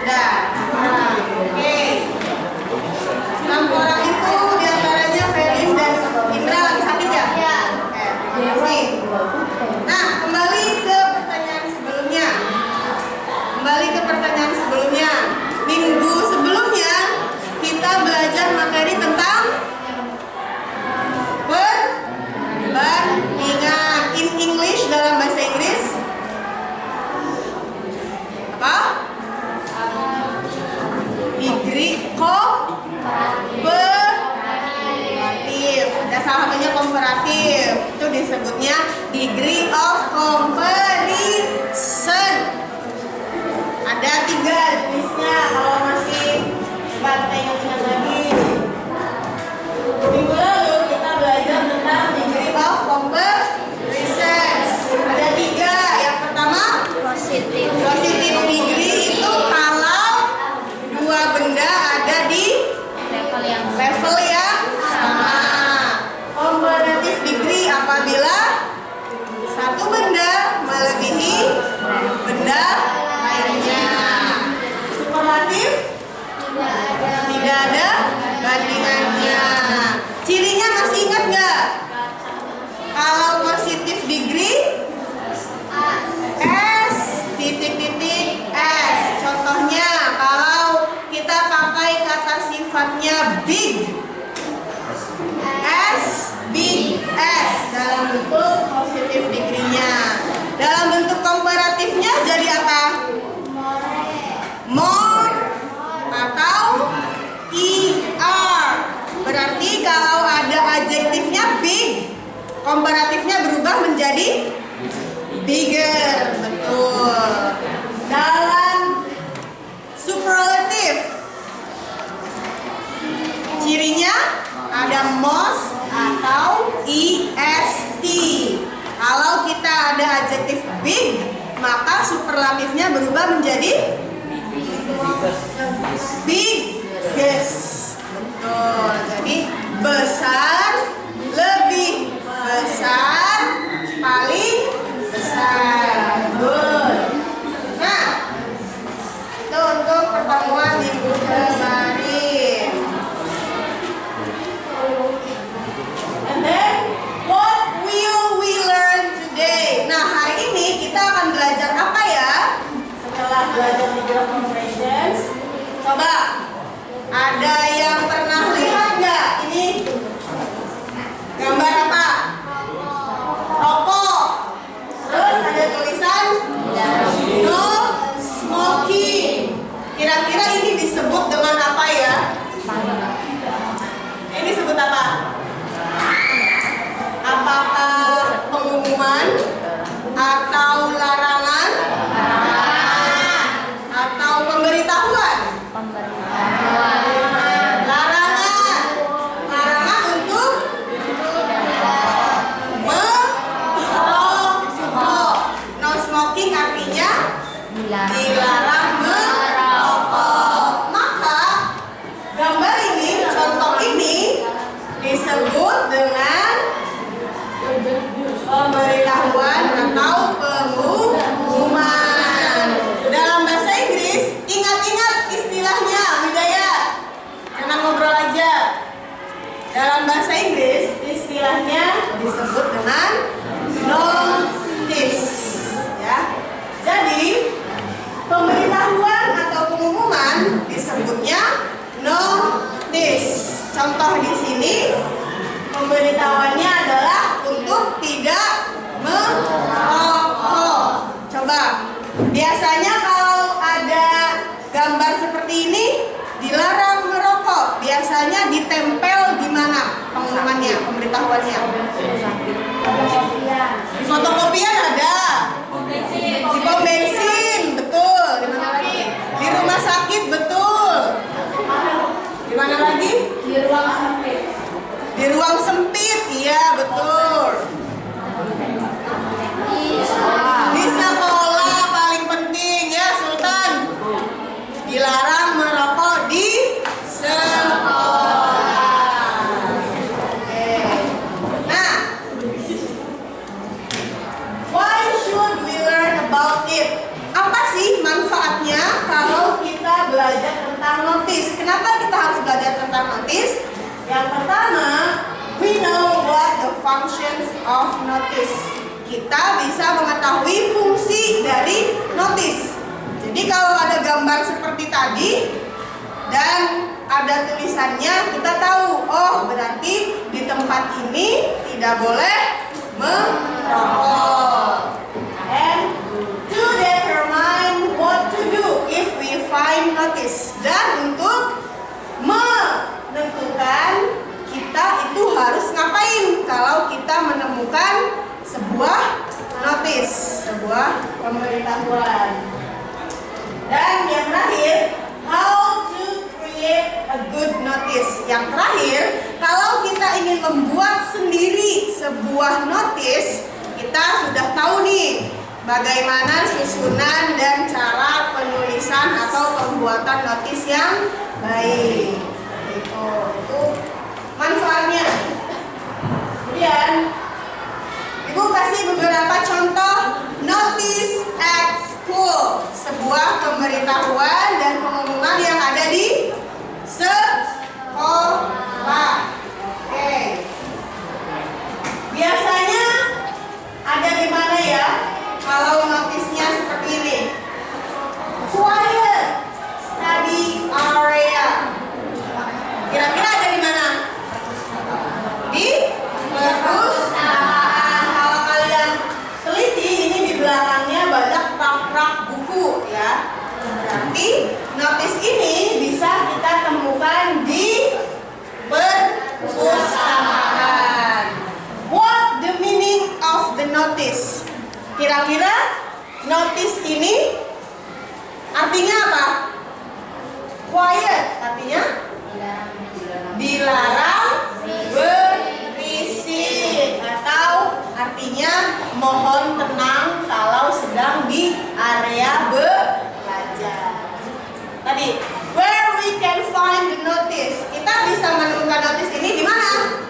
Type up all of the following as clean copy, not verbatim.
Sudah. Oke. 6 orang itu diantaranya Felin dan Indra lagi sakit ya? Iya. Oke. Nah, kembali ke pertanyaan sebelumnya. Minggu sebelumnya kita belajar materi tentang perbandingan. In English, dalam bahasa Inggris apa? Degree komparatif. Ada salah satunya komparatif. Itu disebutnya degree of comparison. Ada 3 jenisnya. Kalau masih ingat lagi. Minggu lalu kita belajar tentang degree of comparison. Ada 3. Yang pertama positive degree, itu kalau 2 benda ada di level yang sama. Comparative degree apabila 1 benda melebihi benda lainnya. Superlatif tidak ada bandingannya. Cirinya masih ingat nggak? Kalau positive degree S titik-titik S. Contohnya kalau kita pakai kata sifatnya big, S big S dalam bentuk positive degree-nya. Dalam bentuk komparatifnya jadi apa? More atau ER. Berarti kalau ada adjektifnya big, komparatifnya berubah menjadi bigger. Betul. Dalam superlative, cirinya ada most atau EST. Kalau kita ada adjektif big, maka superlatifnya berubah menjadi biggest. Betul. Jadi besar, lebih besar, paling besar. Good. Nah, itu untuk pertemuan minggu kemarin. And then what will we learn today? Nah, hari ini kita akan belajar apa ya? Setelah belajar degree of comparations, coba ada yang pernah lihat nggak ini gambar apa? Rokok. Terus ada tulisan no smoking. Kira-kira ini disebut dengan apa ya? Ini disebut apa? Apakah pengumuman atau larangan? Atau pemberitahuan? Larangan untuk merokok. No smoking artinya dilarang merokok. Maka gambar ini, contoh ini disebut dengan pemberitahuan atau pengumuman. Dalam bahasa Inggris, ingat-ingat istilahnya, Hidayat. Jangan ngobrol aja. Dalam bahasa Inggris, istilahnya disebut dengan notice. Ya. Jadi, pemberitahuan atau pengumuman disebutnya notice. Contoh di sini, pemberitahuannya adalah untuk tidak merokok. Coba, biasanya kalau ada gambar seperti ini dilarang merokok, biasanya ditempel di mana pengumumannya, pemberitahuannya? Di fotokopian ada, di pom bensin, betul. Di mana lagi? Di rumah sakit, betul. Di mana lagi? Di ruang sempit. Di ruang sempit, iya betul. Di sekolah paling penting ya Sultan. Dilarang merokok di sekolah. Nah, why should we learn about it? Apa sih manfaatnya kalau kita notice. Kenapa kita harus belajar tentang notice? Yang pertama, we know what the functions of notice. Kita bisa mengetahui fungsi dari notice. Jadi kalau ada gambar seperti tadi dan ada tulisannya, kita tahu, oh berarti di tempat ini tidak boleh merokok. And to determine what to do if we find notice. Dan untuk menentukan kita itu harus ngapain kalau kita menemukan sebuah notice, sebuah pemberitahuan. Dan yang terakhir, how to create a good notice. Yang terakhir, kalau kita ingin membuat sendiri sebuah notice, kita sudah tahu nih bagaimana susunan dan cara penulisan atau pembuatan notice yang baik. Itu manfaatnya. Kemudian Ibu kasih beberapa contoh notice at school, sebuah pemberitahuan dan pengumuman yang ada di sekolah. Oke. Biasanya ada di mana ya? Kalau notisnya seperti ini, quiet study area. Kira-kira ada di mana? Di perpustakaan. Kalau kalian teliti, ini di belakangnya banyak rak-rak buku ya. Berarti notis ini bisa kita temukan di perpustakaan. What the meaning of the notice? Kira-kira notice ini artinya apa? Quiet artinya dilarang berisik, atau artinya mohon tenang kalau sedang di area belajar. Tadi, where we can find the notice. Kita bisa menemukan notice ini di mana?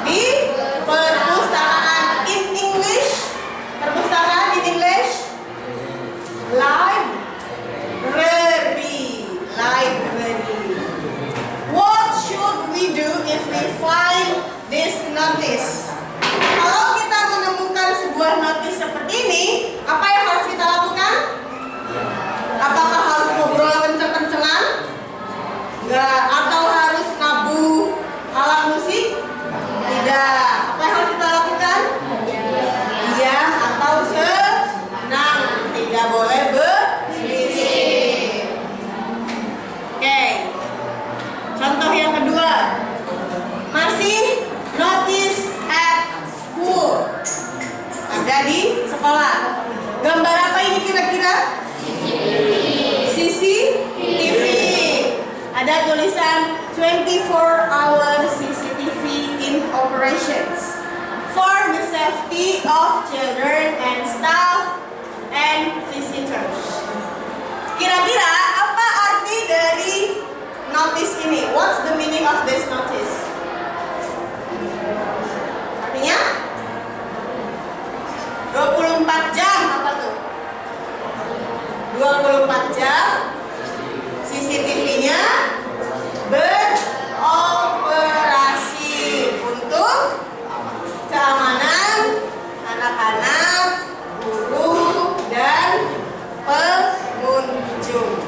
Di perpustakaan. In English, perpustakaan in English, library. What should we do if we find this notice? Kalau kita menemukan sebuah notice seperti ini, apa yang harus kita lakukan? Apakah harus ngobrol kenceng-kencengan? Enggak. Atau harus nabuh alat musik? Tidak. Apa yang harus kita lakukan? Iya, atau senang. Tidak boleh berisik. Oke. Contoh yang kedua, masih notice at school. Ada di sekolah. Gambar apa ini kira-kira? CCTV. Ada tulisan 24-hour CCTV in operations for the safety of children and staff and visitors. Kira-kira apa arti dari notice ini? What's the meaning of this notice? Artinya 24 jam. Apa tuh? 24 jam CCTV-nya beroperasi untuk keamanan anak-anak, guru, dan pengunjung.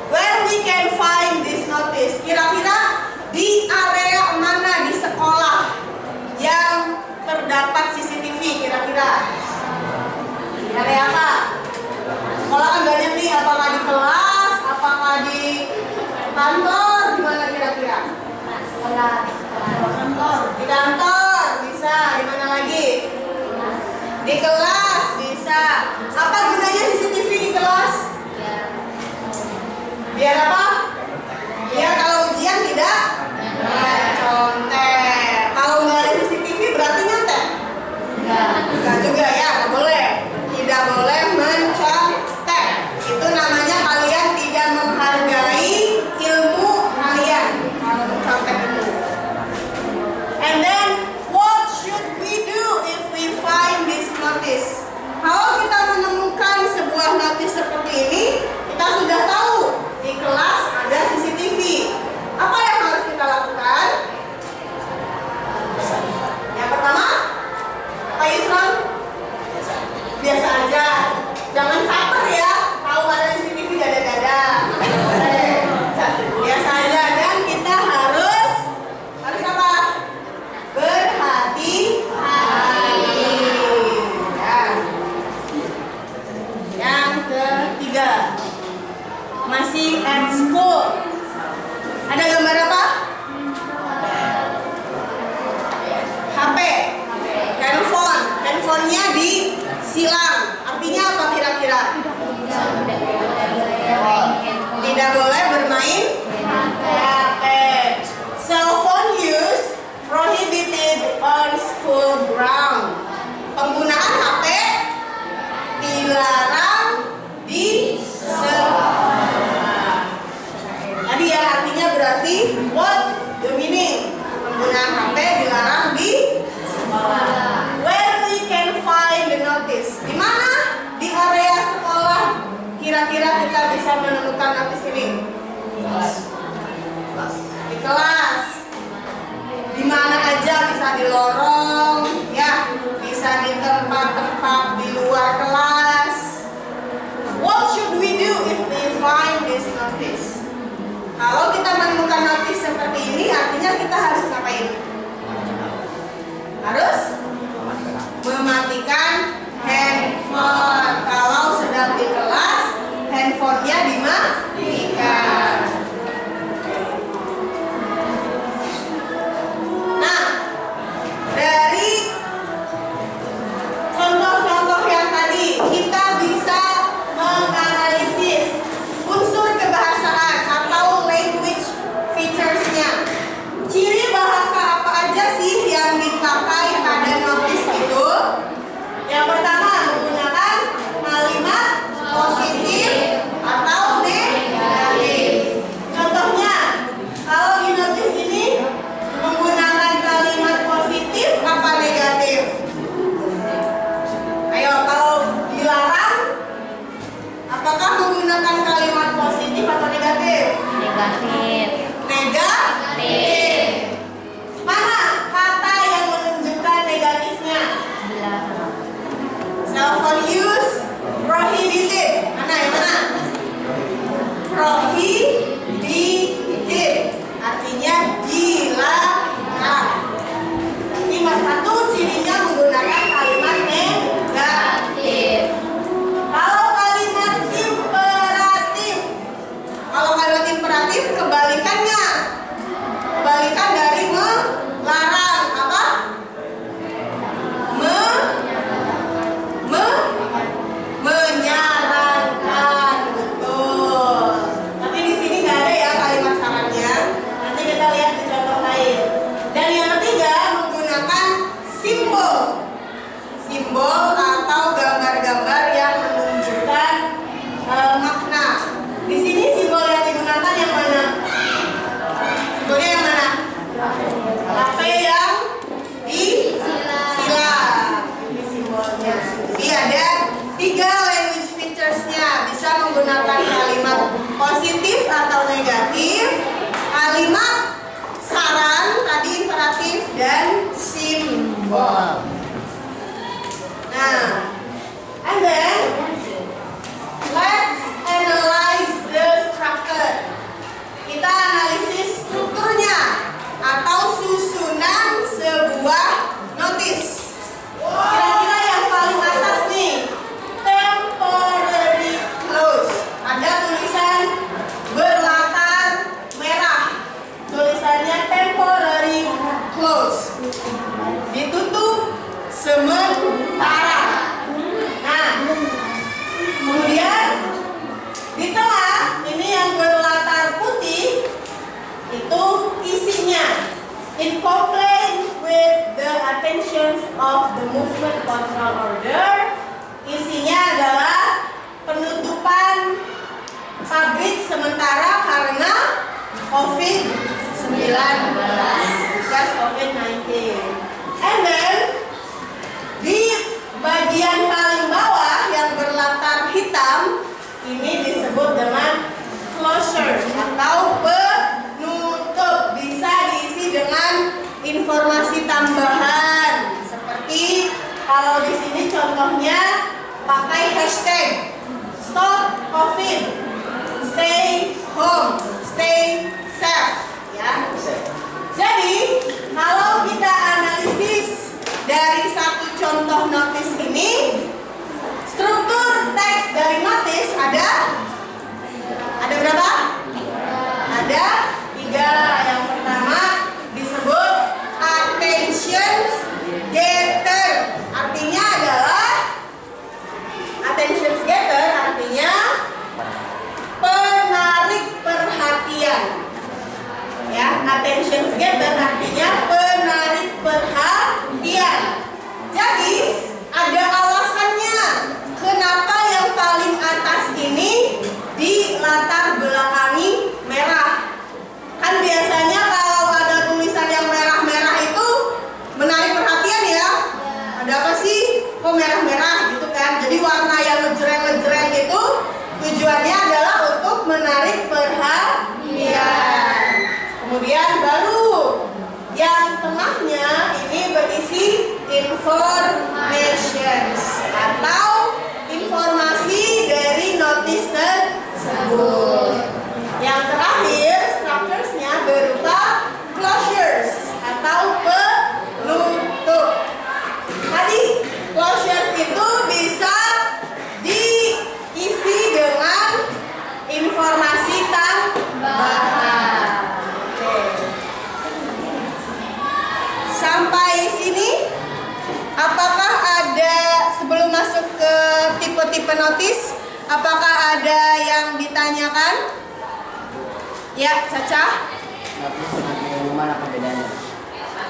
Where we can find this notice? Kira-kira di area mana di sekolah yang terdapat CCTV? Kira-kira di area apa? Sekolah kan banyak nih, apakah di kelas, apakah di kantor, di mana kira-kira? Di kantor bisa, di mana lagi? Di kelas bisa. Apa gunanya CCTV di kelas? Biar apa? Biar kalau ujian tidak contek. Kalau nggak ada CCTV berarti nyontek? Enggak juga ya, nggak boleh. Tidak boleh mencontek. Itu namanya kalian tidak menghargai ilmu kalian kalau mencontek itu. And then what should we do if we find this notice? Kalau kita menemukan sebuah notice seperti ini, kita sudah tahu masih at school. Ada gambar apa? HP, handphone. Handphonenya disilang. Artinya apa kira-kira? Tidak boleh bermain HP. Cell phone use prohibited on school ground. Penggunaan HP dilarang di sekolah. Tadi ya artinya berarti what the meaning? Penggunaan HP dilarang di sekolah. Where we can find the notice? Di mana di area sekolah kira-kira kita bisa menemukan notis ini? Di kelas. Di mana aja, bisa di lorong, ya, bisa di tempat-tempat di luar kelas. What should we do if we find this notice? Kalau kita menemukan notis seperti ini, artinya kita harus ngapain? Harus mematikan handphone. Kalau sedang di kelas, handphonenya dimatikan. Nah, dari contoh-contoh yang tadi, kita bisa menganalisis unsur kebahasaan atau language features-nya. Ciri bahasa apa aja sih yang dipakai pada notis itu? Yang pertama, menggunakan kalimat positif atau negatif. Contohnya, kalau di notis ini menggunakan kalimat positif apa negatif? Ayo, kalau dilarang, apakah menggunakan kalimat positif atau negatif? Negatif. Negatif. Mana kata yang menunjukkan negatifnya? Dilarang. Cell phone use prohibited. Mana yang mana? Prohibited. Artinya dilarang. Ini satu cirinya menggunakan kalimat negatif. Kalau kalimat imperatif, kebalikannya, kebalikan dari melarang apa? Menyarankan, betul. Tapi di sini nggak ada ya kalimat sarannya. Nanti kita lihat di contoh lain. Dan yang ketiga, menggunakan simbol atau gambar-gambar yang menunjukkan makna. Di sini simbol yang digunakan yang mana? Simbolnya yang mana? HP yang disilang. Ini simbolnya. Jadi ada 3 language features-nya. Bisa menggunakan kalimat positif atau negatif, kalimat saran tadi imperatif, dan simbol. Nah, and then let's analyze the structure. Kita analisis strukturnya atau susunan sebuah notis. Kira-kira yang paling atas nih, temporary close. Ada tulisan berlatar merah. Tulisannya temporary close. Ditutup sementara. Nah, kemudian di tengah ini yang berlatar putih itu isinya in compliance with the attentions of the movement control order. Isinya adalah penutupan pabrik sementara karena COVID-19, because COVID-19. And then di bagian paling bawah yang berlatar hitam ini disebut dengan closure atau penutup. Bisa diisi dengan informasi tambahan seperti kalau di sini contohnya pakai hashtag stop COVID, stay home, stay safe, ya. Jadi kalau kita analisis dari satu contoh notis ini, struktur teks dari notis ada informations atau informasi dari notice tersebut. Yang terakhir, structures-nya berupa closures atau penutup. Tadi closures itu bisa diisi dengan informasi tambahan. Sampai sini, apakah ada sebelum masuk ke tipe-tipe notis, apakah ada yang ditanyakan? Ya, Caca. Notis dengan pengumuman apa bedanya?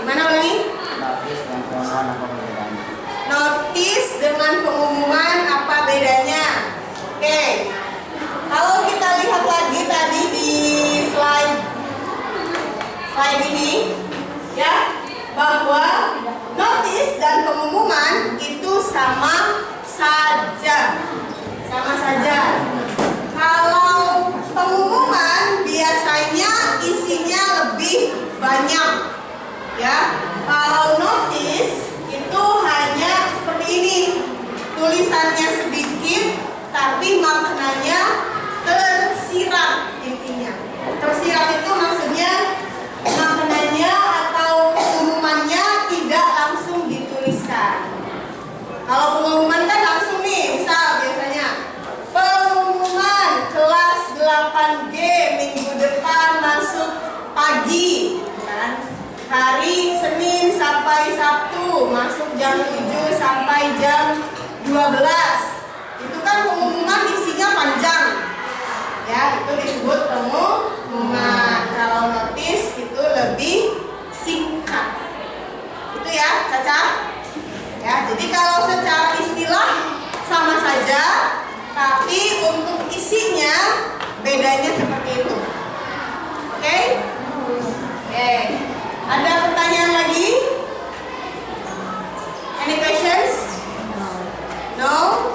Gimana ulangi? Notis dengan pengumuman apa bedanya? Notis dengan pengumuman apa bedanya? Oke. Kalau kita lihat lagi tadi di slide ini, ya, bahwa notis dan pengumuman itu sama saja. Sama saja. Kalau pengumuman biasanya isinya lebih banyak, ya. Kalau notis itu hanya seperti ini, tulisannya sedikit tapi maknanya tersirat intinya. Tersirat itu maksudnya maknanya atau pengumumannya tidak langsung dituliskan. Kalau pengumuman kan langsung nih, misal biasanya pengumuman kelas 8G minggu depan masuk pagi, kan? Hari Senin sampai Sabtu masuk jam 7 sampai jam 12. Itu kan pengumuman isinya panjang, ya, itu disebut pengumuman. Kalau notis itu lebih singkat. Itu ya, Caca. Ya, jadi kalau secara istilah sama saja, tapi untuk isinya bedanya seperti itu. Oke? Oke. Ada pertanyaan lagi? Any questions? No?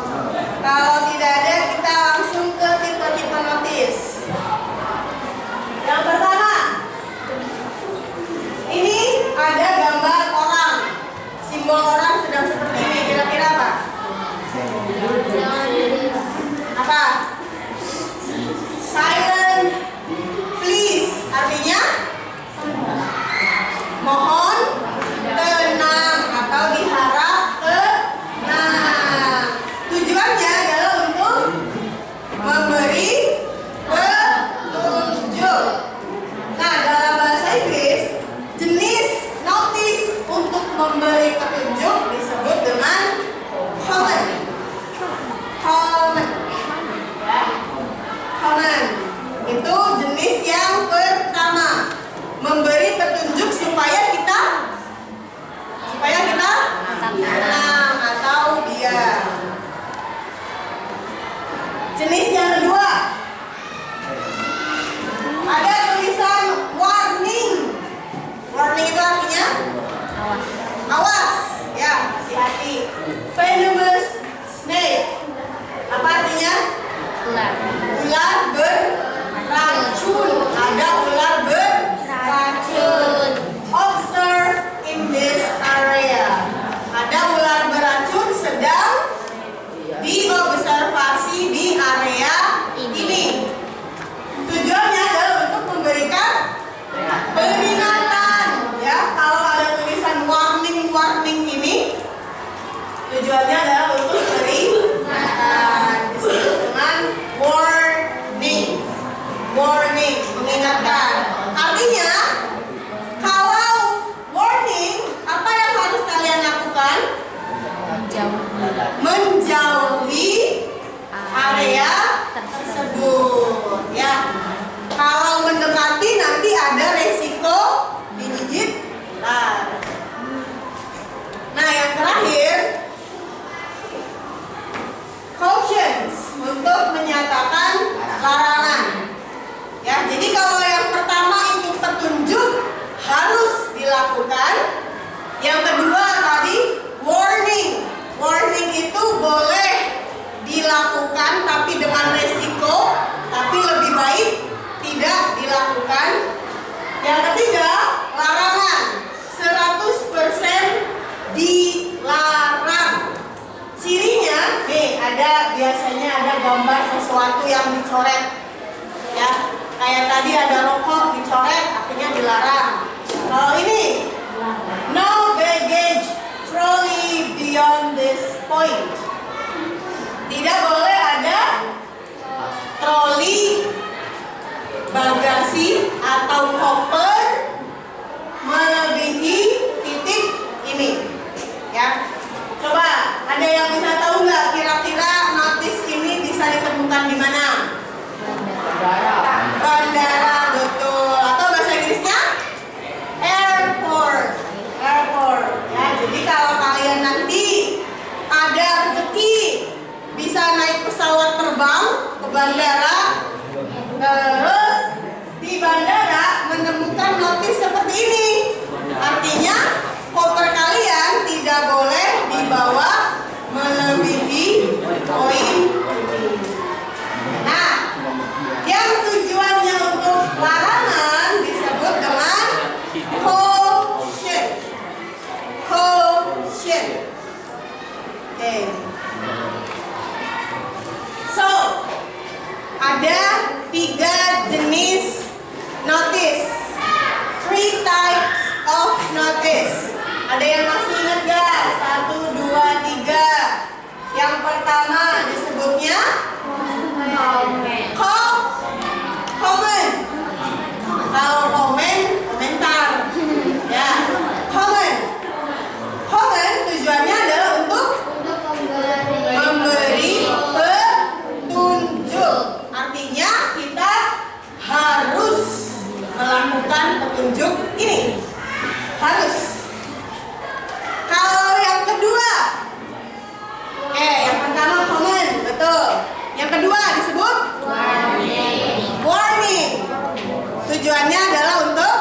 Kalau tidak ada, kita langsung ke tipe-tipe notis. Yang pertama, ini ada gambar orang. Simbol orang sedang seperti ini. Kira-kira apa? Apa? Silent please. Artinya mohon tenang atau diharap tenang. Tujuannya adalah untuk memberi petunjuk. Nah, dalam bahasa Inggris, jenis notis untuk memberi petunjuk disebut dengan command. Command. Ya. Command. Itu jenis yang pertama. Memberi petunjuk supaya kita tenang atau diam. Jenis yang kedua, ada tulisan warning. Warning itu artinya awas, ya, hati-hati. Venomous snake. Apa artinya? Ular. Ular beracun. Ada ular beracun. Observe in this area. Ada ular beracun sedang diobservasi di area sesuatu yang dicoret. Ya, kayak tadi ada rokok dicoret, artinya dilarang. Kalau ini, no baggage trolley beyond this point. Tidak boleh ada troli, bagasi atau koper melebihi titik ini. Ya, coba ada yang bisa tahu nggak kira-kira notis ini bisa ditemukan di mana? Bandara, betul. Atau bahasa Inggrisnya airport. Airport. Ya, jadi kalau kalian nanti ada rezeki bisa naik pesawat terbang ke bandara, terus di bandara menemukan notis seperti ini, artinya koper kalian tidak boleh dibawa melebihi poin. Nah, yang tujuannya untuk larangan disebut dengan caution. Caution. Oke. So, ada 3 jenis notice. 3 types of notice. Ada yang masih ingat gak? 1, 2, 3. Yang pertama disebutnya comment. Kalau komen, komentar. Ya, comment. Comment tujuannya adalah untuk memberi petunjuk. Artinya kita harus melakukan petunjuk ini. Harus. Kalau yang kedua, yang pertama comment, betul. Yang kedua disebut warning. Tujuannya adalah untuk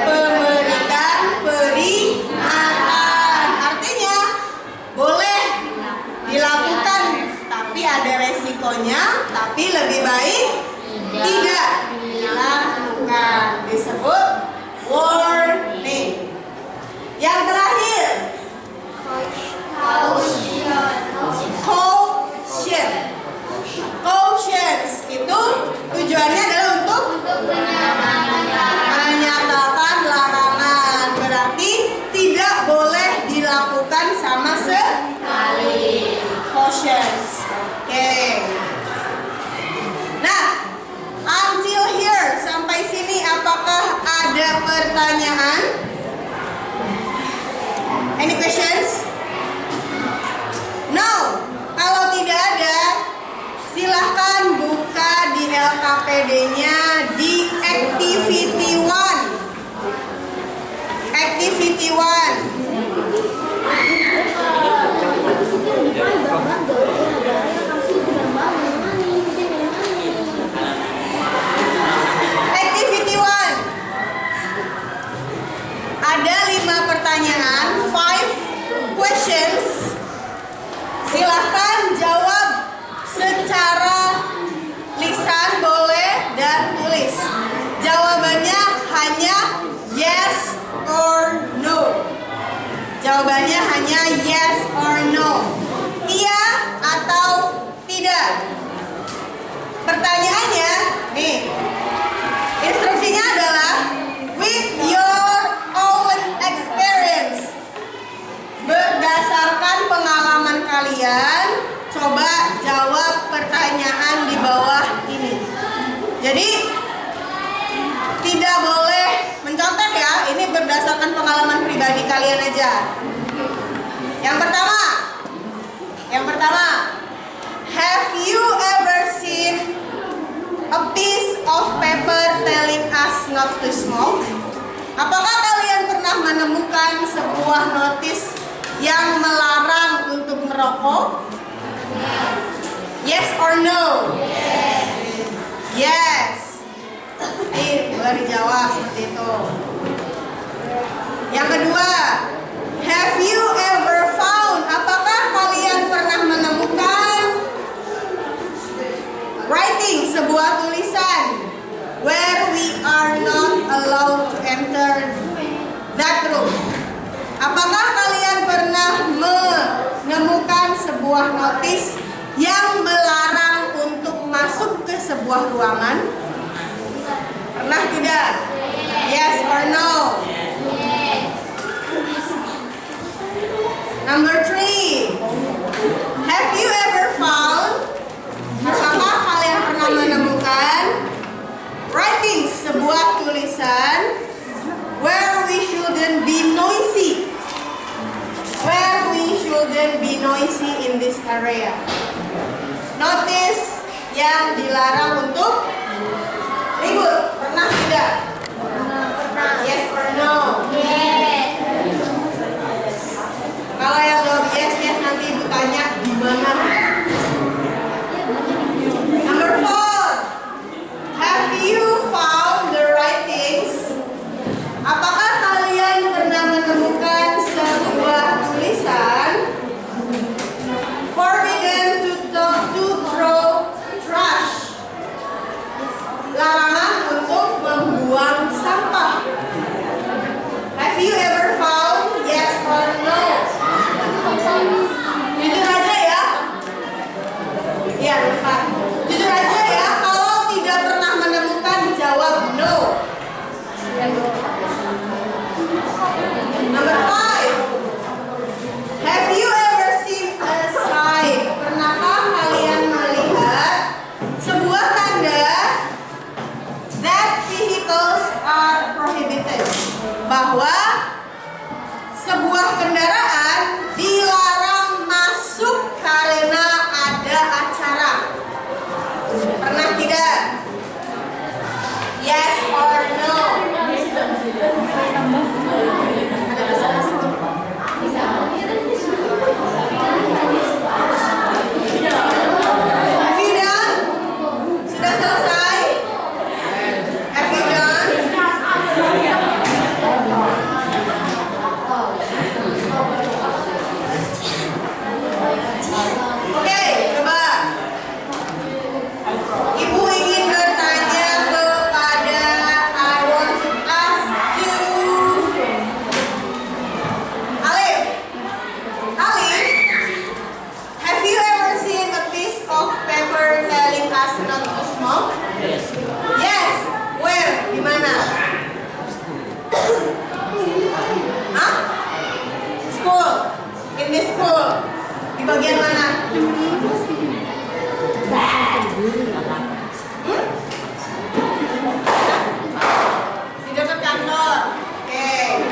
memberikan peringatan. Artinya boleh dilakukan, tapi ada resikonya, tapi lebih baik tidak dilakukan. Disebut warning. Yang terakhir, caution. Caution itu tujuannya adalah untuk menyatakan larangan. Berarti tidak boleh dilakukan sama sekali. Caution. Oke. Nah, until here, sampai sini apakah ada pertanyaan? Any questions? No. Kalau tidak ada, silahkan buka di LKPD-nya di Activity 1. Activity 1. Activity 1. Ada 5 pertanyaan, 5 questions. Silahkan jawab secara lisan boleh dan tulis. Jawabannya hanya yes or no. Jawabannya hanya yes or no. Iya atau tidak. Pertanyaannya, nih, instruksinya adalah with your own experience. Berdasarkan pengalaman kalian, coba jawab pertanyaan di bawah ini. Jadi tidak boleh mencontek ya, ini berdasarkan pengalaman pribadi kalian aja. Yang pertama, have you ever seen a piece of paper telling us not to smoke? Apakah kalian pernah menemukan sebuah notis yang melarang untuk merokok? Yes or no? Yes. Boleh dijawab seperti itu. Yang kedua, have you ever found? Apakah kalian pernah menemukan writing, sebuah tulisan where we are not allowed to enter that room? Apakah kalian pernah menemukan sebuah notis yang melarang sebuah ruangan? Pernah tidak? Yes or no? Number 3. Have you ever found? Apakah kalian pernah menemukan writing, sebuah tulisan where we shouldn't be noisy? Where we shouldn't be noisy in this area. Notice yang dilarang untuk ribut. Pernah tidak? Yes or no? Kalau yang jawab yes, yes, nanti ibu tanya gimana. Number 4. Have you found the writings? Apakah kalian pernah menemukan sebuah tulisan forbidden to throw trash? Larangan untuk membuang sampah. Have you ever found? Yes or no? Jujur aja ya. Iya, Pak. Jujur aja ya. Kalau tidak pernah menemukan, jawab no. Number 5. Have you ever seen a sign? Pernahkah kalian melihat sebuah tanda that vehicles are prohibited? Bahwa sebuah kendaraan dilarang masuk karena ada acara. Pernah tidak? Yes or no? Have you done? Sudah selesai? Have you done? Oke, coba. Ibu ingin bertanya kepada I want to ask you. Alif. Alif, have you ever seen a piece of paper telling us not to smoke? Yes. Where? Di mana? Hah? School. In this school. Di bagian mana? Di dekat kantor. Oke.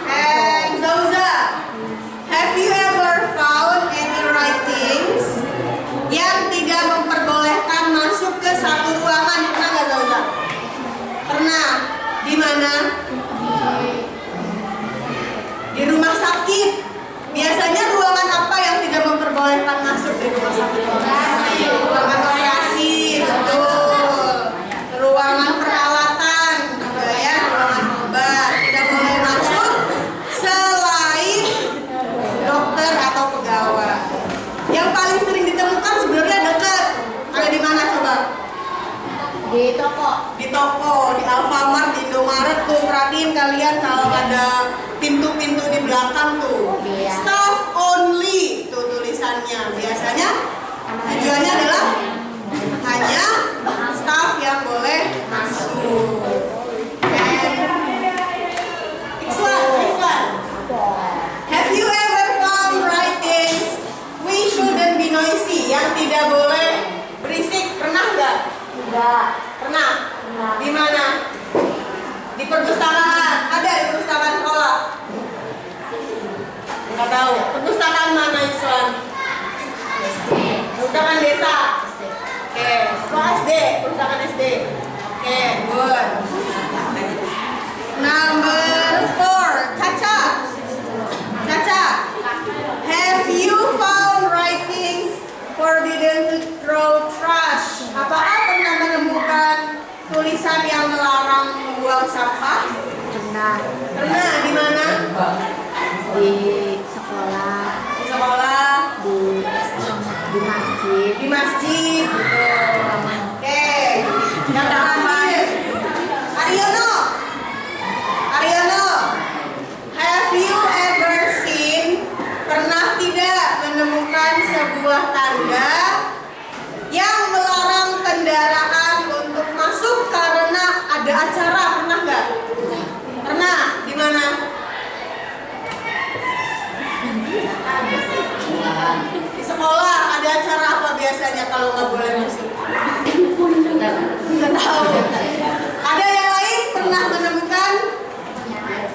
And Zauza, have you ever found any writings yang tidak memperbolehkan masuk ke satu ruangan? Pernah nggak Zauza? Pernah. Di mana? Di rumah sakit. Biasanya ruangan apa yang tidak memperbolehkan masuk di rumah sakit? Ruangan operasi, betul. Ruangan perawatan, juga ya, ruangan obat. Tidak boleh masuk selain dokter atau pegawai. Yang paling sering ditemukan sebenarnya dekat. Ada di mana coba? Di toko. Di toko, di Alfamart, di Indomaret tuh. Perhatiin kalian kalau ada pintu-pintu di belakang tuh. Iya. Staff only tuh tulisannya. Biasanya tujuannya adalah hanya staff yang boleh masuk. Next one. Have you ever found writings we shouldn't be noisy, yang tidak boleh berisik? Pernah nggak? Enggak. Pernah. Di mana? Di perpustakaan. Ada di perpustakaan sekolah? Nggak tahu. Perpustakaan mana Islam? Perpustakaan desa. Oke. SD. Perpustakaan SD. Oke, good. Number 4. Caca. Caca. Have you found writings forbidden to throw trash? Apakah pernah menemukan tulisan yang melarang membuang sampah? Pernah. Pernah. Di mana? Di sekolah. Di sekolah. Di masjid. Di masjid. Betul. Oke. Yang terakhir. Aryono. Aryono. Have you ever seen? Pernah tidak menemukan sebuah tanda yang melarang kalau nggak boleh masuk? Nggak tahu. Ada yang lain pernah menemukan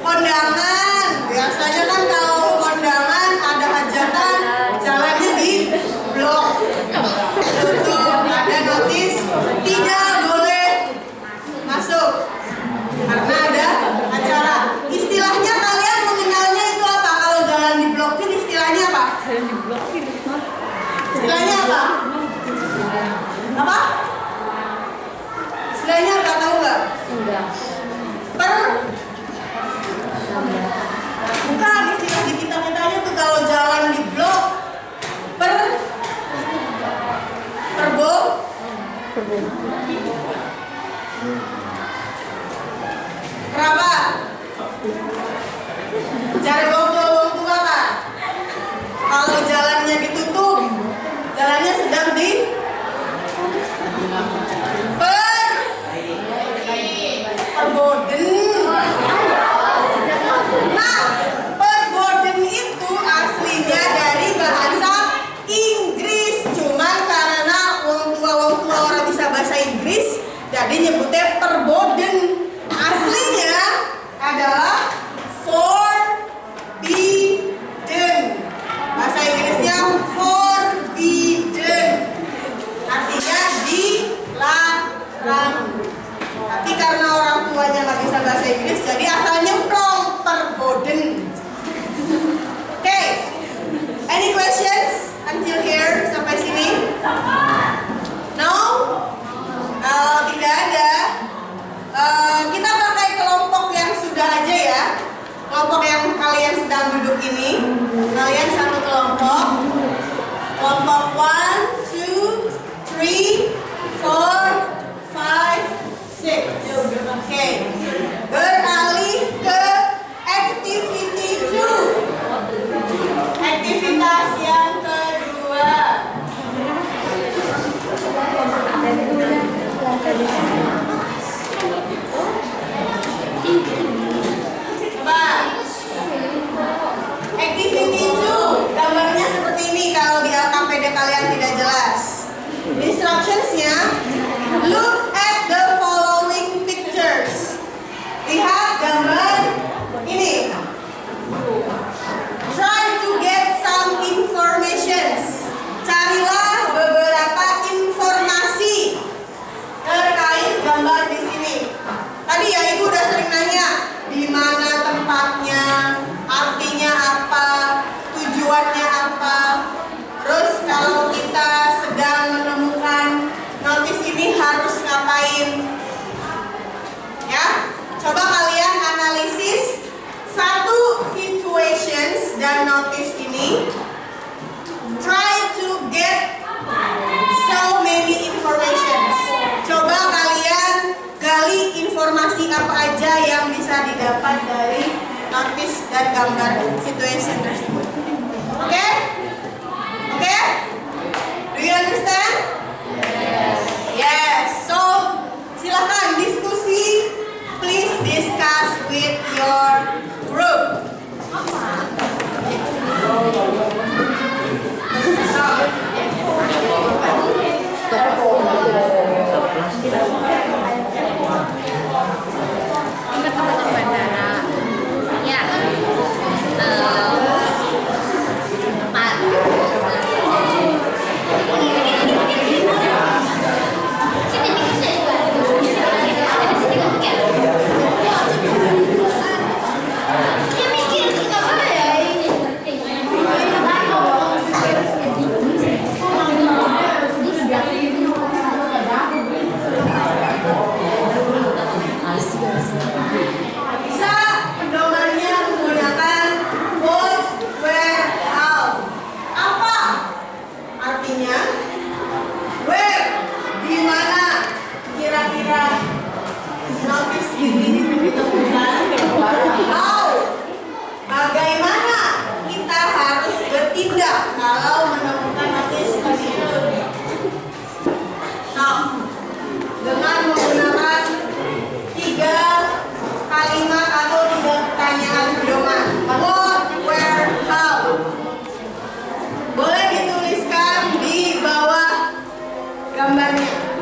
kondangan? Biasanya kan kalau kondangan ada hajatan, jalannya di blok, tutup, ada notis tidak boleh masuk karena ada acara. Istilahnya kalian mengenalnya itu apa? Kalau jalan diblokin istilahnya apa? Istilahnya apa? Apa? Istilahnya apa, tahu nggak? Bukan, istilah di kita-kitanya tuh kalau jalan di blok berapa? Cari wong tua kan? Kalau jalannya ditutup, jalannya sedang di perboden. Nah, perboden itu aslinya dari bahasa Inggris, cuman karena wong tua orang bisa bahasa Inggris, jadi nyebutnya perboden. Aslinya adalah forbidden. Bahasa Inggrisnya forbidden, artinya dilarang. Tapi karena orang tuanya nggak bisa bahasa Inggris, jadi asalnya wrong, perboden. Okay, any questions until here, sampai sini? No? Kalau tidak ada, kita pakai kelompok yang sudah aja ya. Kelompok yang kalian sedang duduk ini, kalian satu kelompok. Kelompok 1, 2, 3, 4, 5, 6. Oke. Beralih ke activity 2. Aktivitas yang kedua. Coba. Activity 2. Gambarnya seperti ini kalau di LKPD kalian tidak jelas. Instructions-nya, look at the following pictures. Lihat gambar ini. Try to get some informations. Carilah beberapa informasi terkait gambar di sini. Tadi ya Ibu udah sering nanya, di mana tempatnya, artinya apa, tujuannya apa. Terus kalau kita sedang menemukan notis ini harus ngapain? Ya, coba kalian analisis satu situations dan notis ini. Try to get so many informations. Coba kalian gali informasi apa aja yang bisa didapat dari notis dan gambar situation tersebut. Oke? Oke? Do you understand? Yes. So, silakan diskusi. Please discuss with your group. Ingat tempat bandara. Ya. Tempat.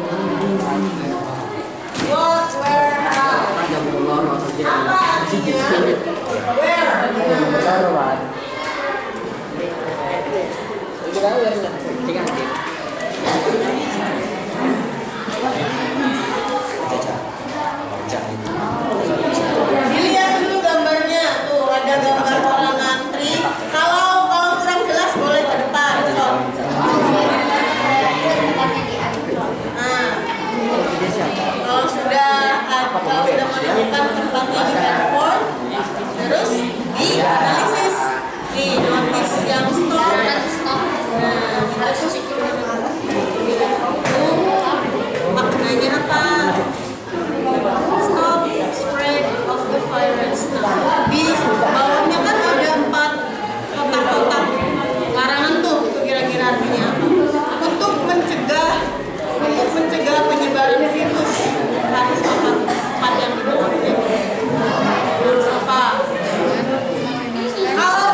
What, where, how? Apa artinya? Where? Dilihat dulu gambarnya. Tuh ada gambar orang ngantri. Kalau kurang jelas boleh ke depan. So. Nah, kalau sudah menemukan tempatnya di handphone, terus dianalisis di notis yang stop. Nah, terus maknanya apa? Stop spread of the virus. Nah, di bawahnya kan ada 4 kotak-kotak larangan tuh, itu kira-kira artinya apa? Untuk mencegah penyebaran virus harus tempat yang di bawahnya. Harus apa? Kalau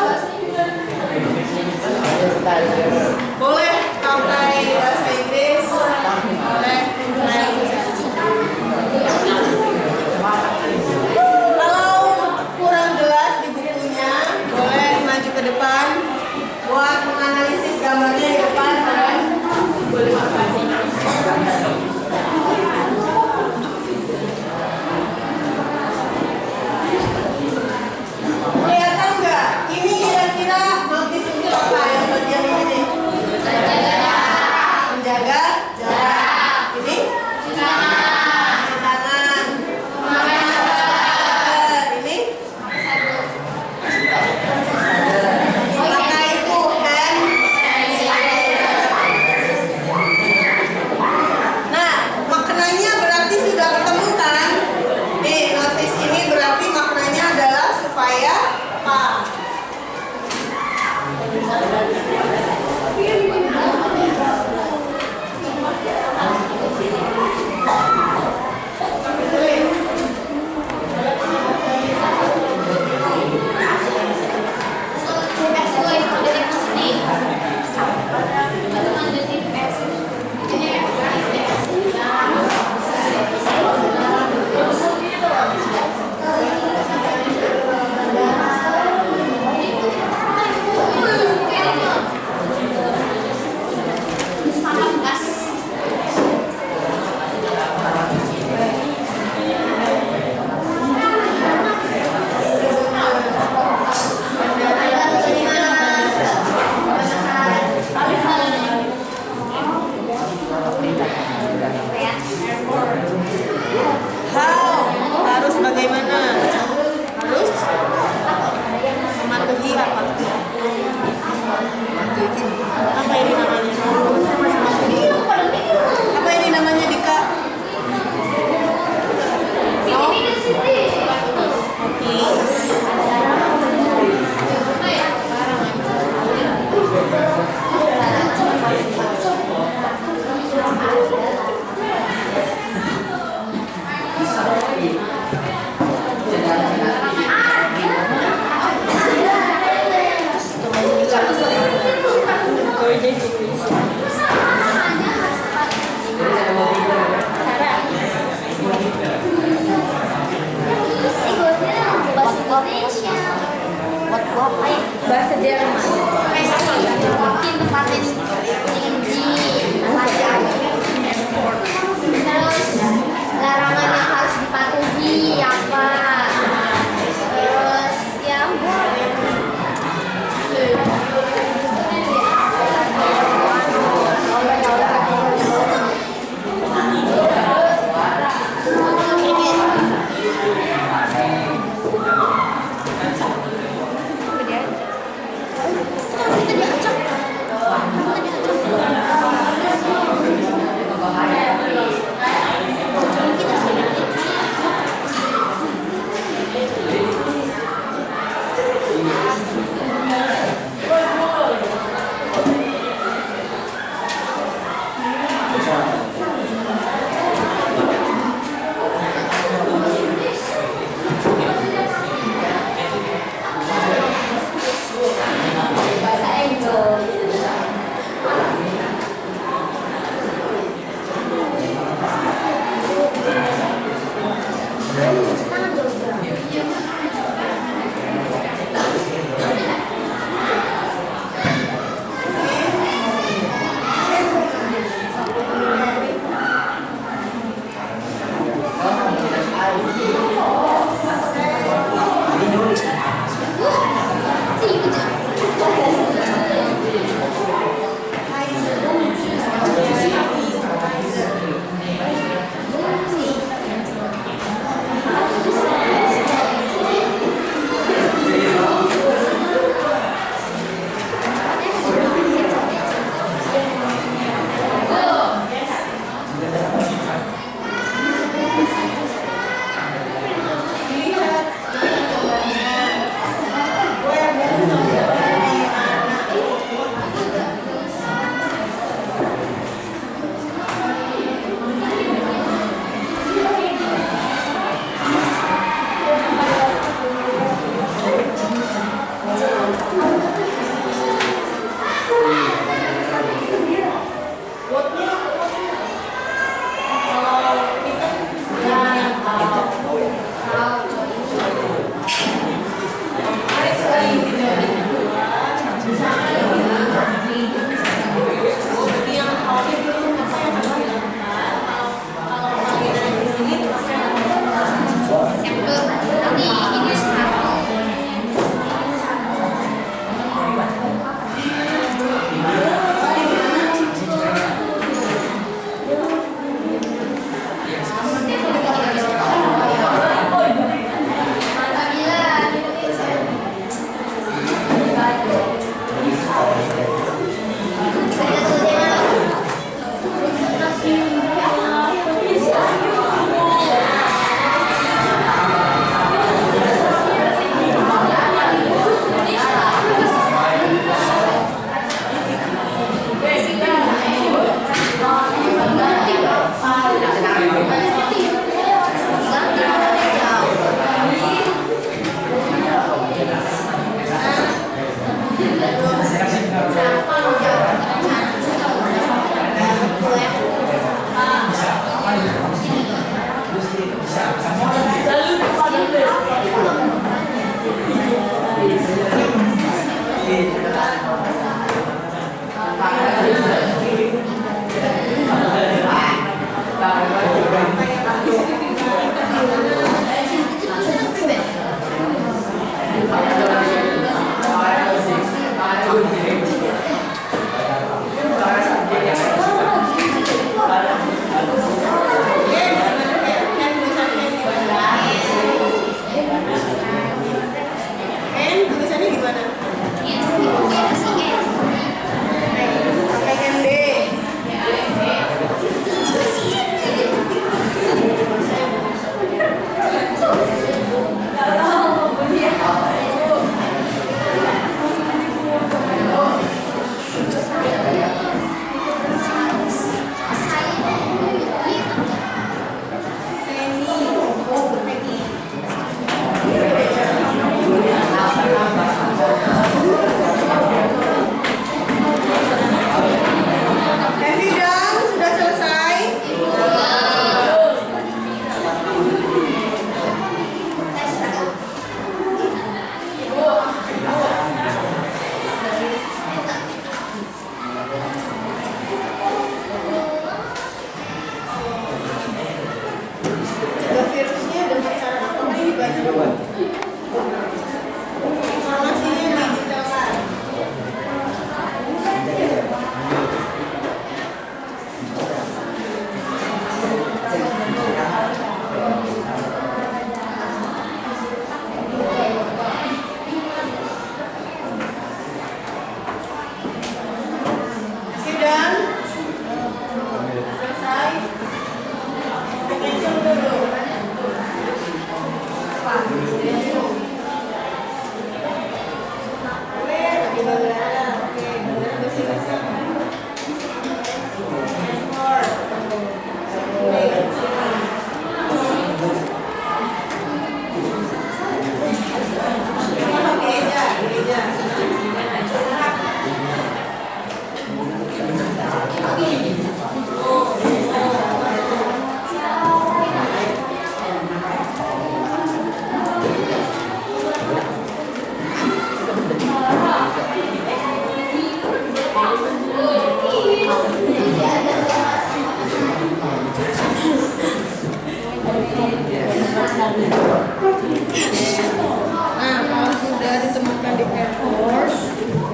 Nah, kalau sudah ditemukan di airport,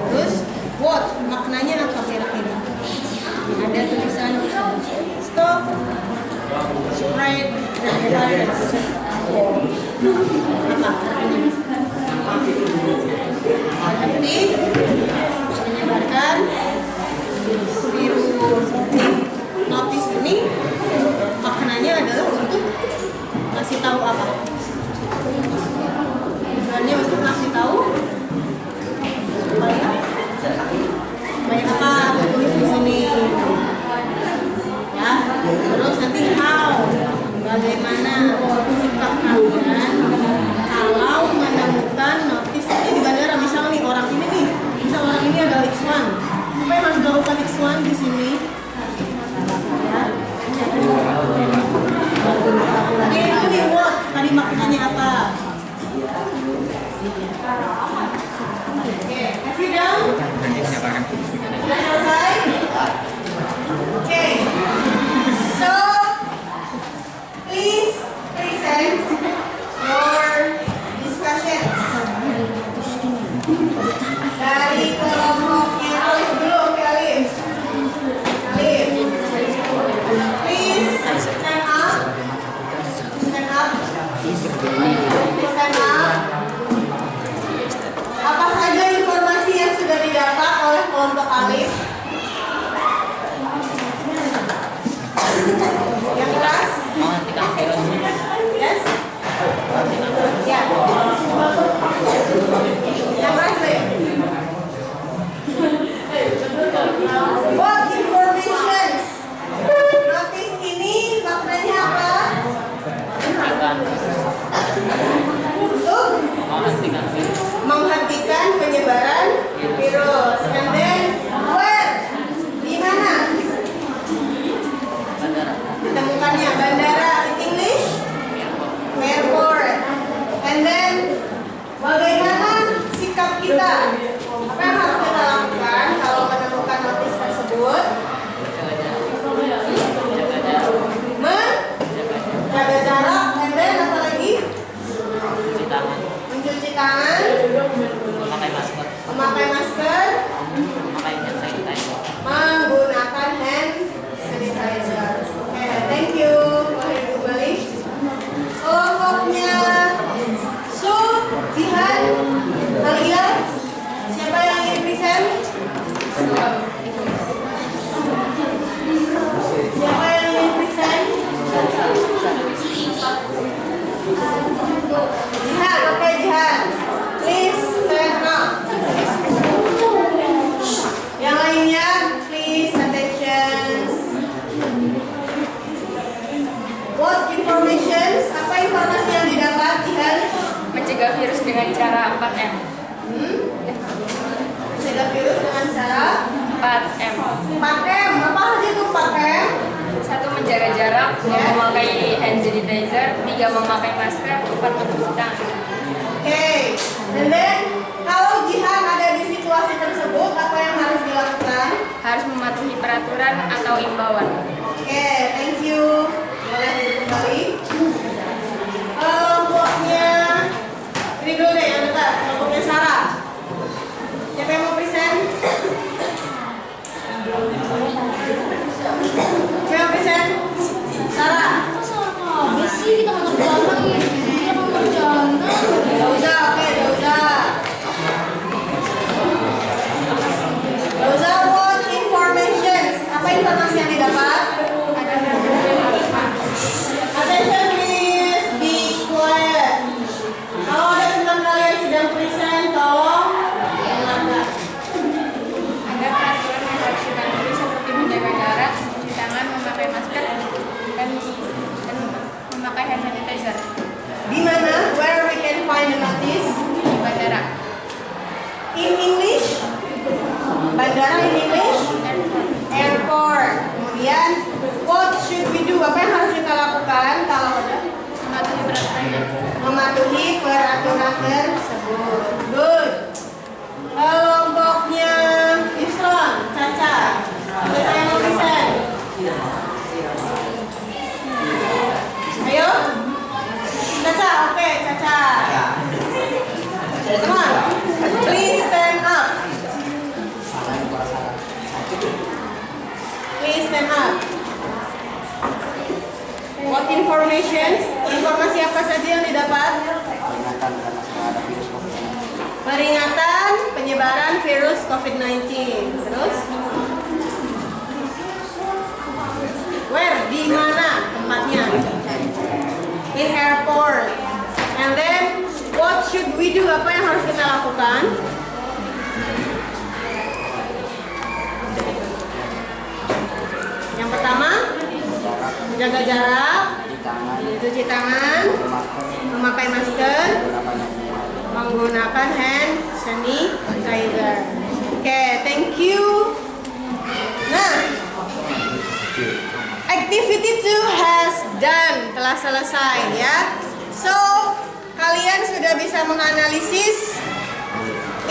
terus what? Maknanya apa kira-kira? Ada tulisan stop spread the virus. Berhenti menyebarkan virus. Notis ini maknanya adalah untuk kasih tahu apa? Tujuannya untuk kasih tahu supaya apa? Tulis di sini. Ya, terus nanti how, bagaimana sikap kalian kalau menemukan notis di bandara. Misal nih orang ini nih, misal orang ini adalah X1. Apa yang harus dilakukan X1 di sini? Itu nih what? Tadi maknanya apa? Oke, kasih dong. Sudah selesai? Oke. So, please present your discussion. Dari kelompoknya Alif dulu, oke Alif. Alif. Please stand up. Stand up. Stand up. Apa saja informasi yang sudah didapat oleh kelompok Alif? Yang keras? Yes? Ya. Yang keras deh. What informations? Notis ini maknanya apa? Untuk menghentikan penyebaran virus. And then where? Di mana? Ditemukannya bandara. In English? Airport. And then bagaimana sikap kita? Apa yang harus kita lakukan kalau menemukan notis tersebut? Menjaga jarak. And then apa lagi? Mencuci tangan. Memakai masker. Menggunakan hand sanitizer. Oke, thank you. Wahyu balik. Kelompoknya Su, Jihan, Alia. Siapa yang ingin present? Siapa yang ingin present? Jihan, oke Jihan. Please stand up. Yang lainnya, please attention. What informations? Apa informasi yang didapat, Jihan? Mencegah virus dengan cara 4M. Mencegah virus dengan cara 4M. 4M. Apa aja itu 4M? 1. Menjaga jarak, 2. Memakai hand sanitizer, 3. Memakai masker, 4. Mencuci tangan. Oke. And then, kalau Jihan ada di situasi tersebut, apa yang harus dilakukan? Harus mematuhi peraturan atau imbauan. Oke, thank you. Boleh duduk kembali. Kelompoknya ini dulu deh, yang dekat. Kelompoknya Sarah. Siapa yang mau present? Siapa yang present? Sarah. Habis sih kita mau berjalan ya. Kita mau berjalan. Dauza, oke, Dauza. Dauza, what informations? Apa informasi yang didapat? Attention please, be quiet. Kalau ada teman kalian sedang present, tolong dengarkan. Ada peraturan yang harus dipatuhi seperti menjaga jarak, mencuci tangan, memakai masker, dan memakai hand sanitizer. Di mana? Where we can find the notice? Di bandara. In English? Bandara in English? Airport. Kemudian, what should we do? Apa yang harus kita lakukan kalau ada? Mematuhi peraturan. Mematuhi peraturan tersebut. Good. Kelompoknya Yusron, Caca. Siapa yang mau present? Ayo, Caca. Come on. Please stand up. Please stand up. What information? Informasi apa saja yang didapat? Peringatan karena sedang ada virus COVID-19. Peringatan penyebaran virus COVID-19. Terus? Where? Di mana tempatnya? In airport. And then, what should we do? Apa yang harus kita lakukan? Yang pertama, menjaga jarak, cuci tangan, memakai masker, menggunakan hand sanitizer. Oke, thank you. Nah, activity 2 has done, telah selesai ya. So, kalian sudah bisa menganalisis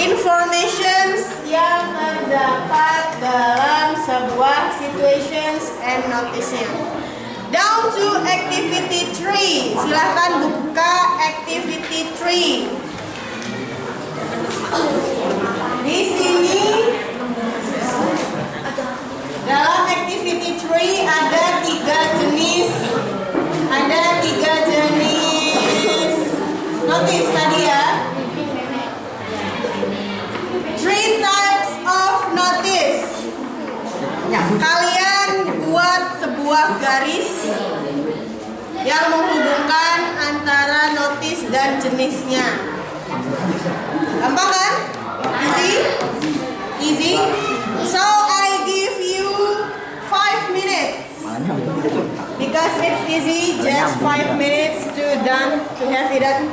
informations yang terdapat dalam sebuah situations and notice-nya. Down to activity 3. Silahkan buka activity 3. Di sini dalam activity 3 ada 3 jenis. Ada 3 jenis notice tadi ya. 3 types of notice. Kalian buat sebuah garis yang menghubungkan antara notice dan jenisnya. Gampang kan? Easy? Easy? So I give you 5 minutes. Because it's easy, just 5 minutes to have it done.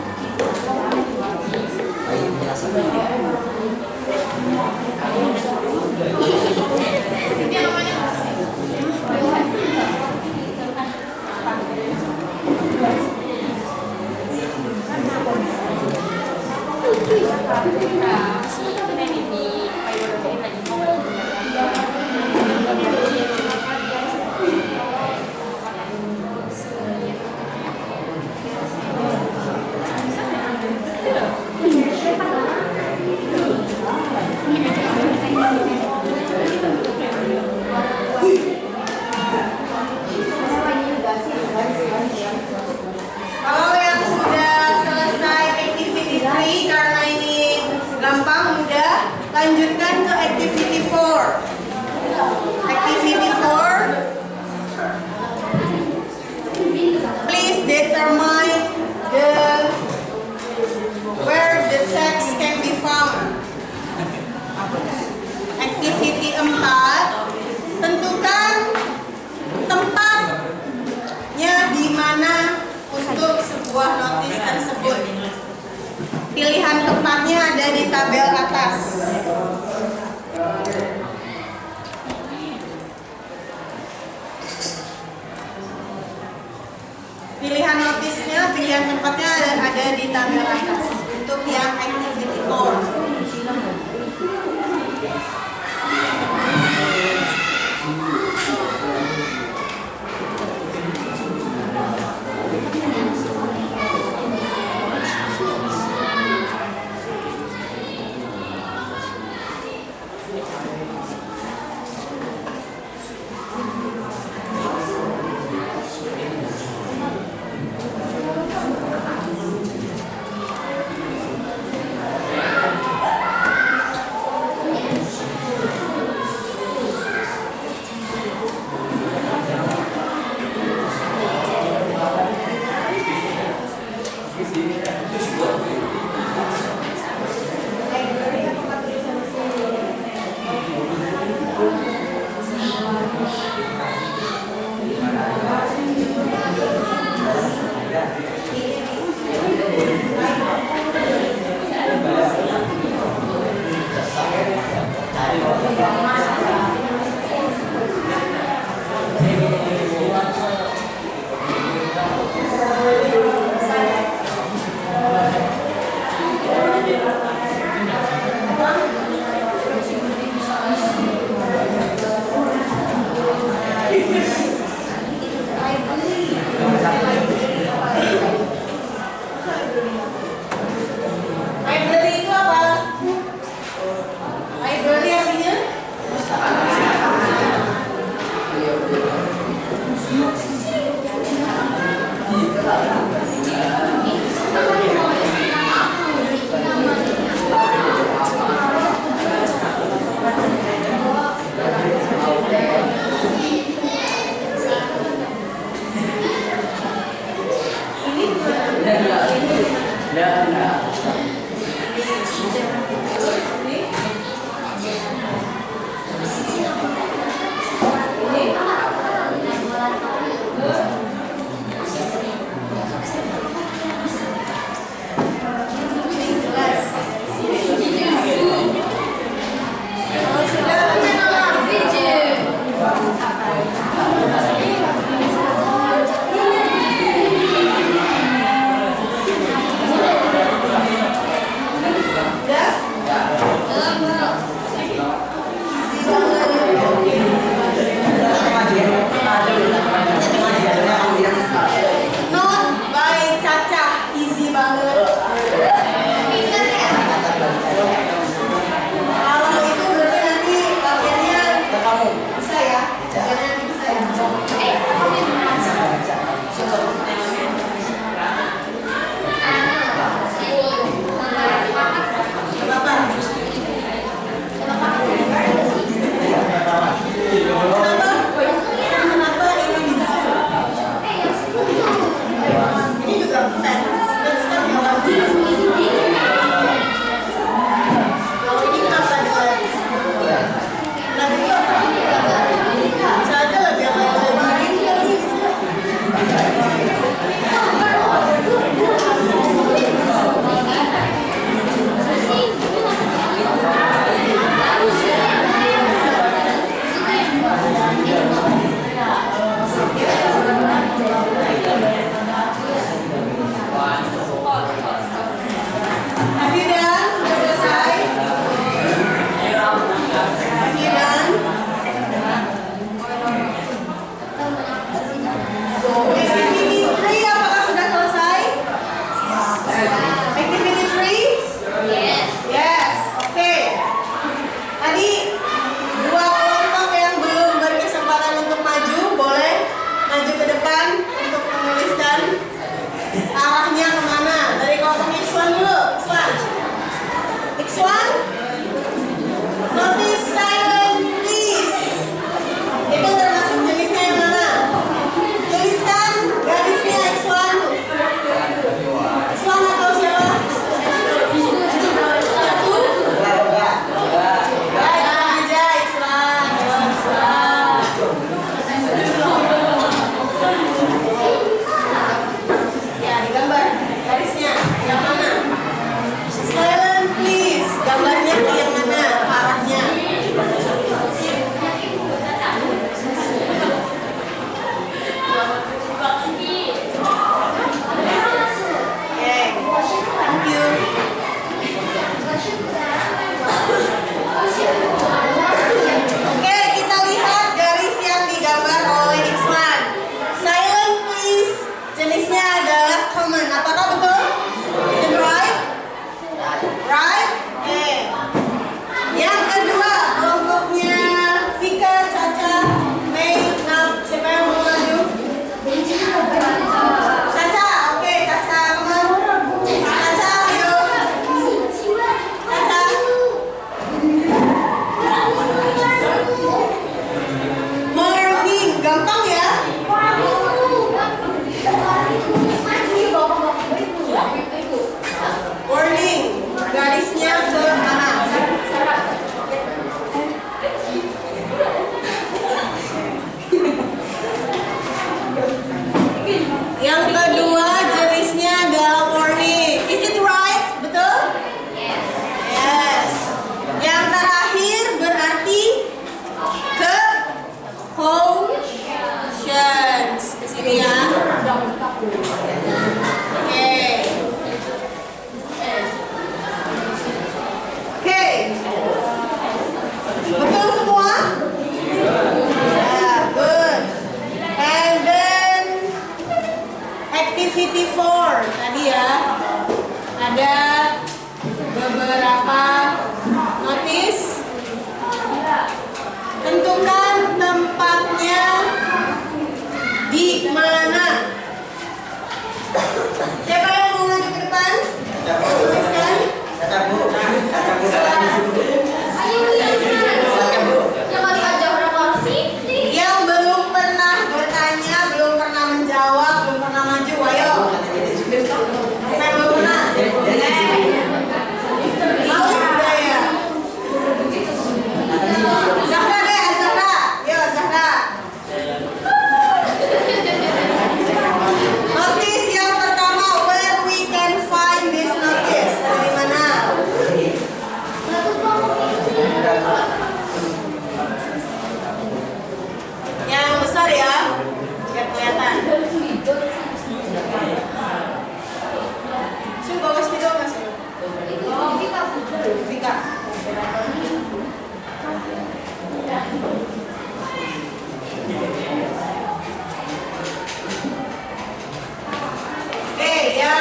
Kalau yang sudah selesai activity 3 karena ini gampang mudah, lanjutkan ke activity 4. Activity 4. Please determine where the sex can be found. Activity 4. Tentukan tempatnya di mana untuk sebuah notis tersebut. Pilihan tempatnya ada di tabel atas. Pilihan notisnya, pilihan tempatnya ada di tabel atas. Untuk yang activity 4.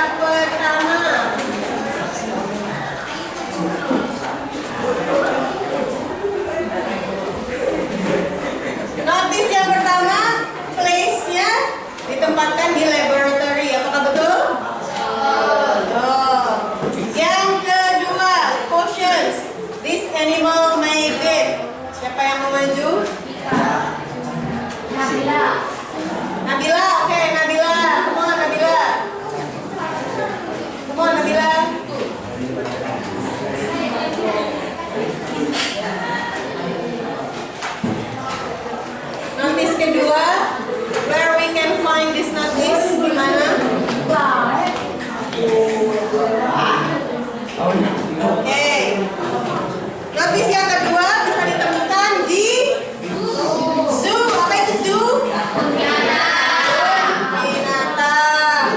yang pertama. Notice yang pertama, place-nya ditempatkan di laboratory. Apakah betul? Betul. Yang kedua, cautions. This animal may bite. Siapa yang mau maju? Nabila. Nabila, oke, Nabila. Come on, Nabila. Come on, Nabila. Notice kedua, where we can find this notice, di mana? Oke. Notice yang kedua bisa ditemukan di zoo. Apa itu zoo? Binatang.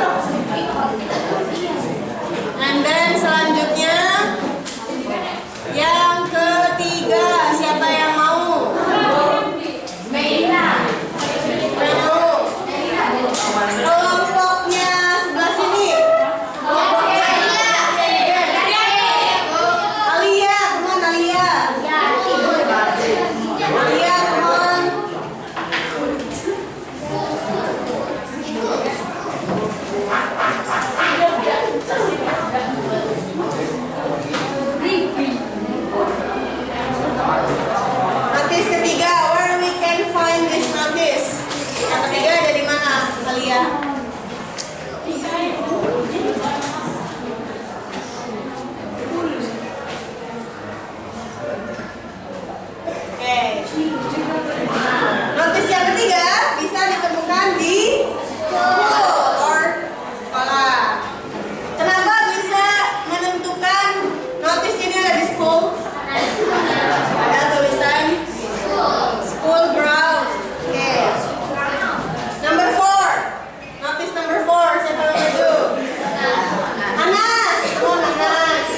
And then selanjutnya yang ketiga, siapa yang mau? Kelompoknya sebelah sini. Alia, come on Alia. Alia, come on. Notice ketiga, where we can find this notice. Yang ketiga ada di mana, Alia? Oke. Notice yang ketiga bisa ditemukan di school or sekolah. Kenapa bisa menentukan notice ini ada di school? Ada tulisan school ground. Oke. Number 4. Notice number 4. Siapa yang maju? Anas. Come on, Anas.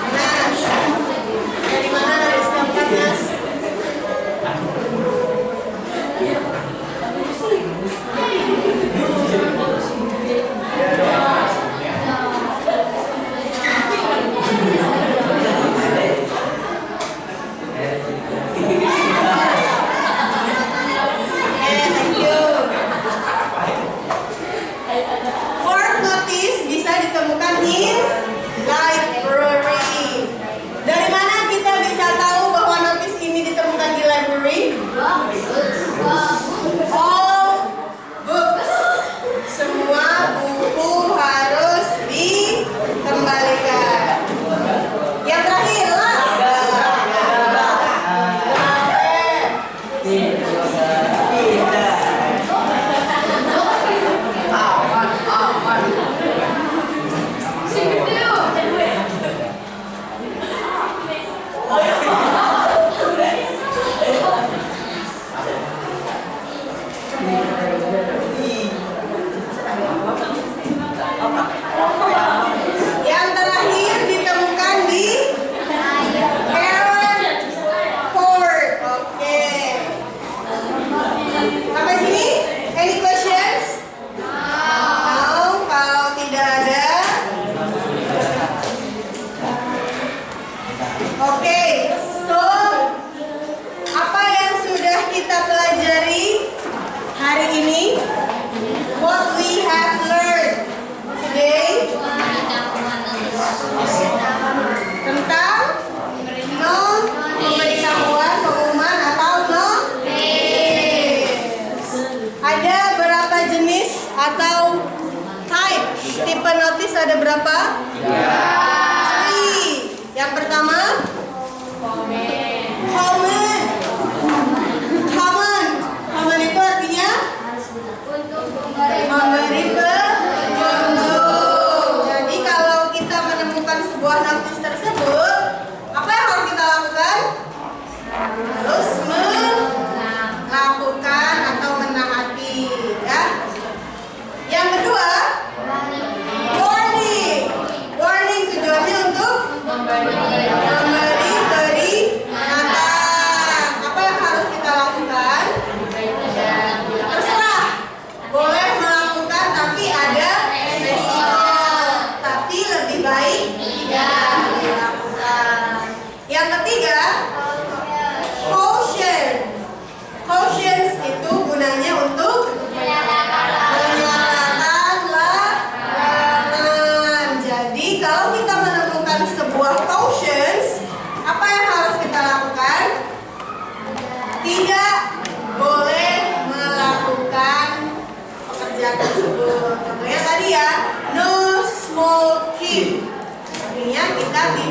Anas. Dari mana notice keempat, Anas? Thank you. Fourth notice bisa ditemukan di library. Dari mana kita bisa tahu bahwa notice ini ditemukan di library? All books. Semua buku harus dikembalikan. Yang terakhir, last. Yang terakhir ditemukan di parent court. Oke. Sampai sini? Any questions? No. Kalau tidak ada. Oke. So, apa yang sudah kita pelajari hari ini? What we have learned today tentang pemberitahuan pengumuman atau notice. Ada berapa jenis atau tipe notice ada berapa? 3. Yang pertama common. Common itu artinya memberi petunjuk. Jadi kalau kita menemukan sebuah notice tersebut, apa yang harus kita lakukan? Harus melakukan atau menaati, ya. Yang kedua, warning. Warning tujuannya untuk memberi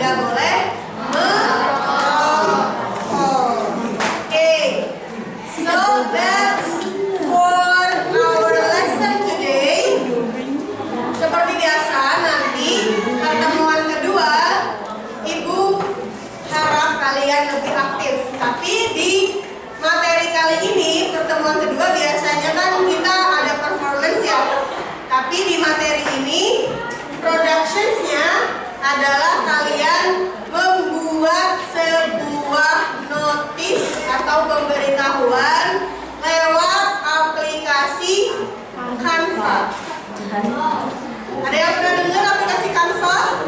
tidak boleh merokok. Oke, so that's for our lesson today. Seperti biasa nanti pertemuan kedua Ibu harap kalian lebih aktif. Tapi di materi kali ini pertemuan kedua biasanya kan kita ada performance ya. Tapi di materi ini productionsnya adalah kalian membuat sebuah notis atau pemberitahuan lewat aplikasi Canva. Ada yang pernah dengar aplikasi Canva?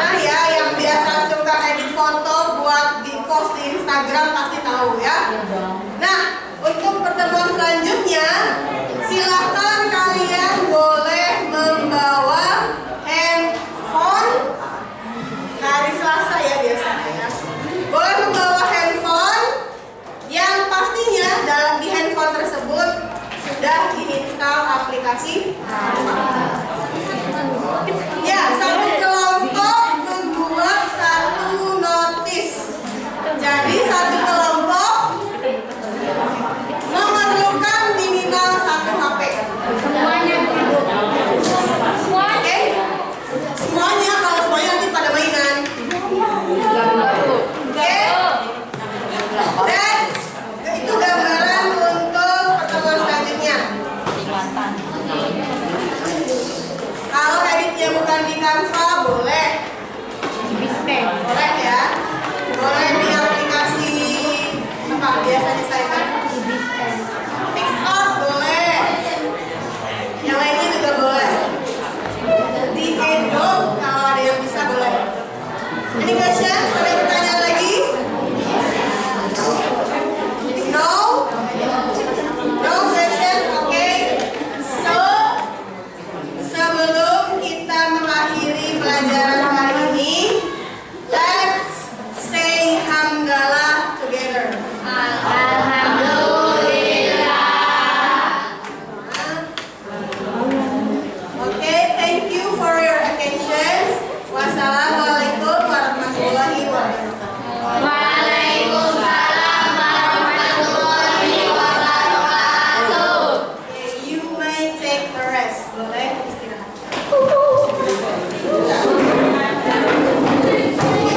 Nah ya, yang biasa suka edit foto buat di post di Instagram pasti tahu ya. Nah, untuk pertemuan selanjutnya silakan kalian boleh membawa handphone. Hari Selasa ya biasanya ya. Boleh membawa handphone yang pastinya di handphone tersebut sudah diinstal aplikasi ya. Satu kelompok membuat satu notis. Jadi satu kelompok memerlukan minimal satu HP. Semuanya. Oke? Semuanya, kalau semuanya nanti pada mainan. Oke? Itu gambaran untuk pertemuan selanjutnya. Kalau editnya bukan di Canva boleh. Boleh ya. Boleh di aplikasi apa biasanya saya kan? PixArt boleh. Yang lainnya juga boleh. Di Adobe kalau ada yang bisa boleh. Any questions? Ada yang bertanya lagi? No? No questions? Oke. So, sebelum kita mengakhiri pelajaran hari ini, let's say hamdalah together. Okay, thank you for your attention. Wassalamualaikum warahmatullahi wabarakatuh. Waalaikumsalam warahmatullahi wabarakatuh. Okay, you may take a rest. Boleh istirahat.